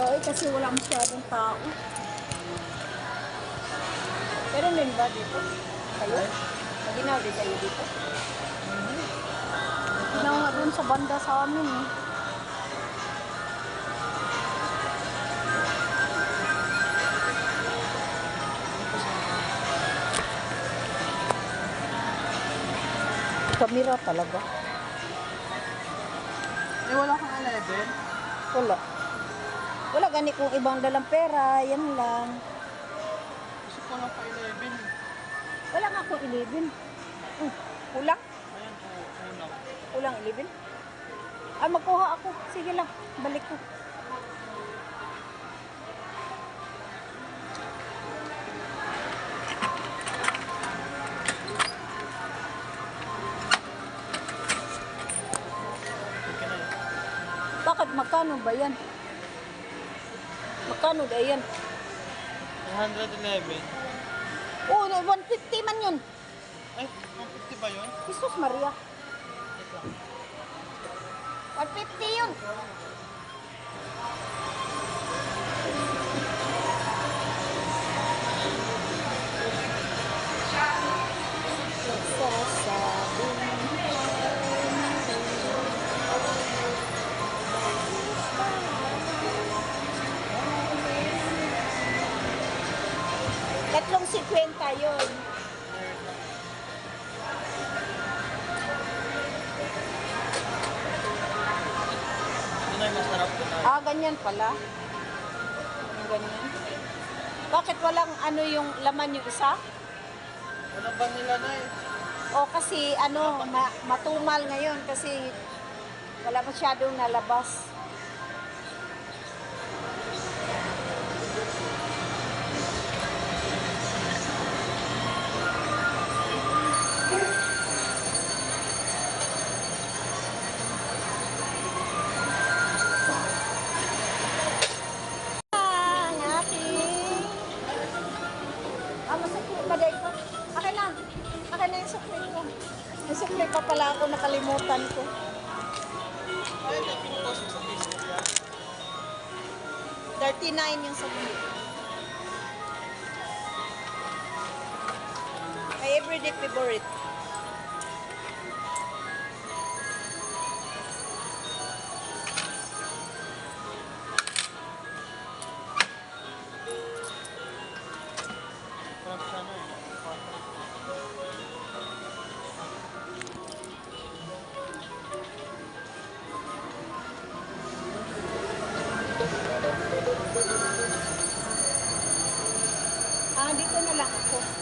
talaga kasi wala masyadong tao. Pero din ba dito? Kayo? Maginaw din kayo dito? Ginaw nga dun sa banda sa amin eh. Kamera talaga. Eh, wala kang 11? Wala. Wala gani kung ibang dalang pera, yan lang. Gusto ko lang pa 11. Wala nga akong 11. Kulang? Ayan po, kulang. Kulang 11? Ah, magkuha ako. Sige lang, balik ko. Bakit? Magkano ba yan? Magkano ba yan? 111. Oo, 150 man yun. Ay, 150 ba yun? Jesus Maria. Wait lang. 150 yun. Tatlong 50 yun. Yun ay masarap po tayo. Ah, ganyan pala. Ganyan. Bakit walang ano yung laman yung isa? Wala ba nila na eh? O kasi ano, matumal ngayon kasi wala masyadong nalabas. Ang aking... Ah, masukli ba day ko? Akin na. Akin na yung sukli ko. Yung sukli pa pala ako, nakalimutan ko. Ay, nagpintos sa Facebook yan. 39 yung sukli. My everyday favorite. Parang siya na eh. Ah, dito na lang ako.